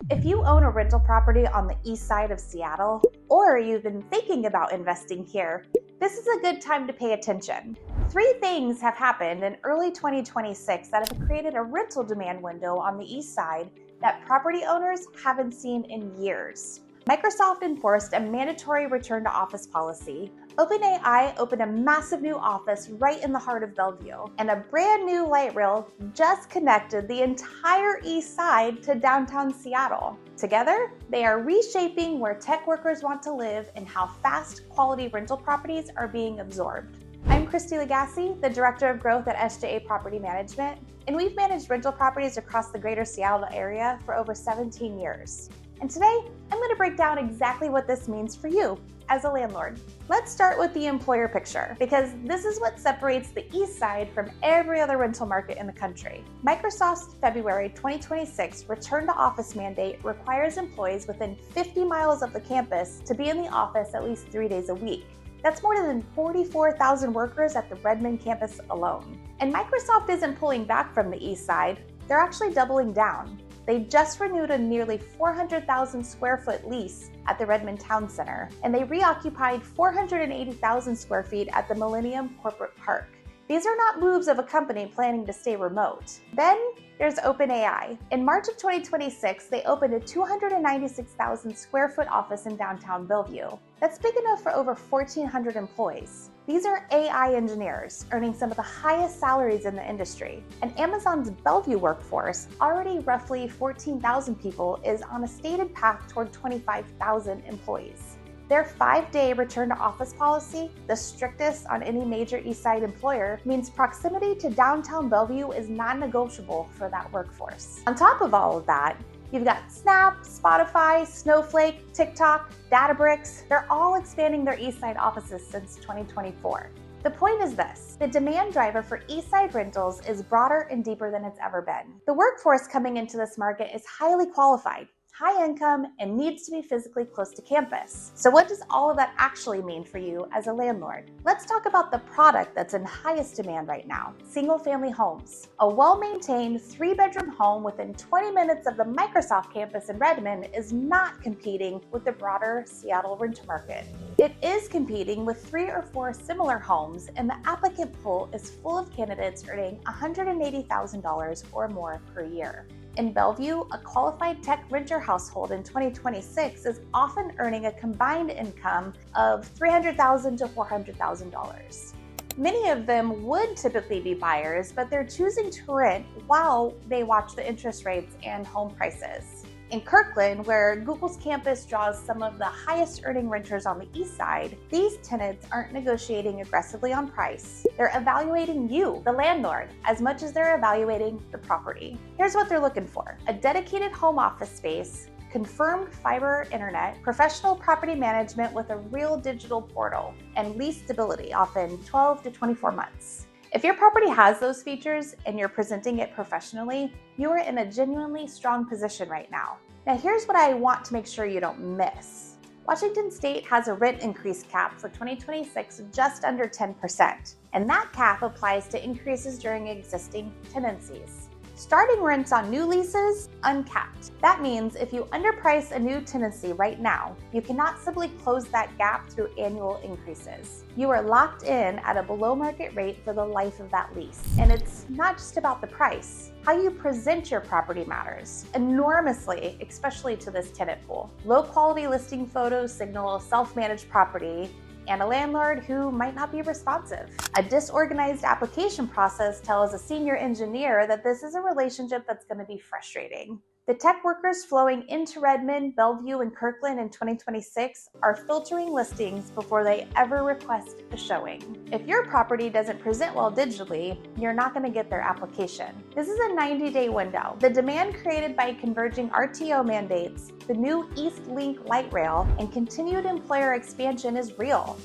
If you own a rental property on the east side of Seattle, or you've been thinking about investing here, this is a good time to pay attention. 3 things have happened in early 2026 that have created a rental demand window on the east side that property owners haven't seen in years. Microsoft enforced a mandatory return to office policy. OpenAI opened a massive new office right in the heart of Bellevue, and a brand new light rail just connected the entire east side to downtown Seattle. Together, they are reshaping where tech workers want to live and how fast quality rental properties are being absorbed. I'm Christi Lagasse, the Director of Growth at SJA Property Management, and we've managed rental properties across the greater Seattle area for over 17 years. And today, I'm going to break down exactly what this means for you as a landlord. Let's start with the employer picture, because this is what separates the east side from every other rental market in the country. Microsoft's February 2026 return to office mandate requires employees within 50 miles of the campus to be in the office at least 3 days a week. That's more than 44,000 workers at the Redmond campus alone. And Microsoft isn't pulling back from the east side, they're actually doubling down. They just renewed a nearly 400,000 square foot lease at the Redmond Town Center, and they reoccupied 480,000 square feet at the Millennium Corporate Park. These are not moves of a company planning to stay remote. Then there's OpenAI. In March of 2026, they opened a 296,000 square foot office in downtown Bellevue. That's big enough for over 1,400 employees. These are AI engineers earning some of the highest salaries in the industry. And Amazon's Bellevue workforce, already roughly 14,000 people, is on a stated path toward 25,000 employees. Their 5-day return to office policy, the strictest on any major east side employer, means proximity to downtown Bellevue is non-negotiable for that workforce. On top of all of that, you've got Snap, Spotify, Snowflake, TikTok, Databricks. They're all expanding their east side offices since 2024. The point is this: the demand driver for east side rentals is broader and deeper than it's ever been. The workforce coming into this market is highly qualified, high income, and needs to be physically close to campus. So what does all of that actually mean for you as a landlord? Let's talk about the product that's in highest demand right now: single-family homes. A well-maintained 3-bedroom home within 20 minutes of the Microsoft campus in Redmond is not competing with the broader Seattle renter market. It is competing with 3 or 4 similar homes, and the applicant pool is full of candidates earning $180,000 or more per year. In Bellevue, a qualified tech renter household in 2026 is often earning a combined income of $300,000 to $400,000. Many of them would typically be buyers, but they're choosing to rent while they watch the interest rates and home prices. In Kirkland, where Google's campus draws some of the highest earning renters on the east side, these tenants aren't negotiating aggressively on price. They're evaluating you, the landlord, as much as they're evaluating the property. Here's what they're looking for: a dedicated home office space, confirmed fiber internet, professional property management with a real digital portal, and lease stability, often 12 to 24 months. If your property has those features and you're presenting it professionally, you are in a genuinely strong position right now. Now, here's what I want to make sure you don't miss. Washington State has a rent increase cap for 2026 just under 10%, and that cap applies to increases during existing tenancies. Starting rents on new leases, uncapped. That means if you underprice a new tenancy right now, you cannot simply close that gap through annual increases. You are locked in at a below market rate for the life of that lease. And it's not just about the price. How you present your property matters enormously, especially to this tenant pool. Low quality listing photos signal a self-managed property and a landlord who might not be responsive. A disorganized application process tells a senior engineer that this is a relationship that's going to be frustrating. The tech workers flowing into Redmond, Bellevue, and Kirkland in 2026 are filtering listings before they ever request a showing. If your property doesn't present well digitally, you're not going to get their application. This is a 90-day window. The demand created by converging RTO mandates, the new East Link light rail, and continued employer expansion is real.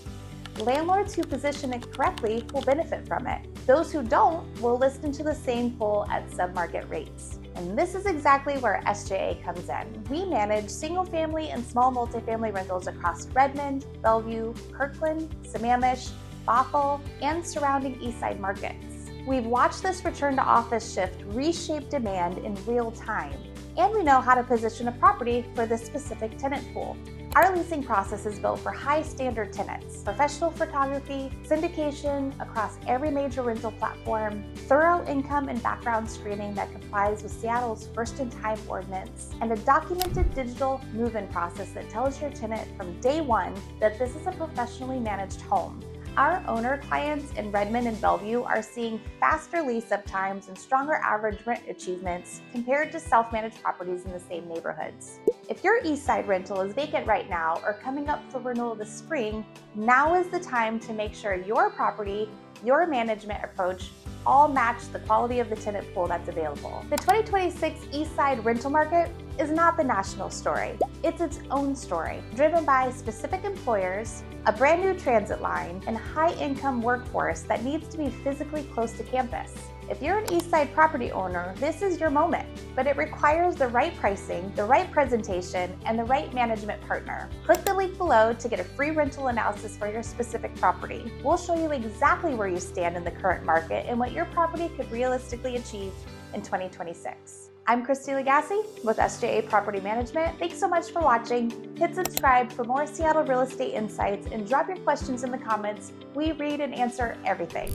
Landlords who position it correctly will benefit from it. Those who don't will list into the same pool at sub-market rates. And this is exactly where SJA comes in. We manage single-family and small multifamily rentals across Redmond, Bellevue, Kirkland, Sammamish, Bothell, and surrounding Eastside markets. We've watched this return to office shift reshape demand in real time. and we know how to position a property for this specific tenant pool. Our leasing process is built for high-standard tenants, professional photography, syndication across every major rental platform, thorough income and background screening that complies with Seattle's first-in-time ordinance, and a documented digital move-in process that tells your tenant from day one that this is a professionally managed home. Our owner clients in Redmond and Bellevue are seeing faster lease-up times and stronger average rent achievements compared to self-managed properties in the same neighborhoods. If your Eastside rental is vacant right now or coming up for renewal this spring, now is the time to make sure your property, your management approach, all match the quality of the tenant pool that's available. The 2026 Eastside rental market is not the national story. It's its own story, driven by specific employers, a brand new transit line, and high-income workforce that needs to be physically close to campus. If you're an Eastside property owner, this is your moment, but it requires the right pricing, the right presentation, and the right management partner. Click the link below to get a free rental analysis for your specific property. We'll show you exactly where you stand in the current market and what your property could realistically achieve in 2026. I'm Christi Lagasse with SJA Property Management. Thanks so much for watching. Hit subscribe for more Seattle real estate insights and drop your questions in the comments. We read and answer everything.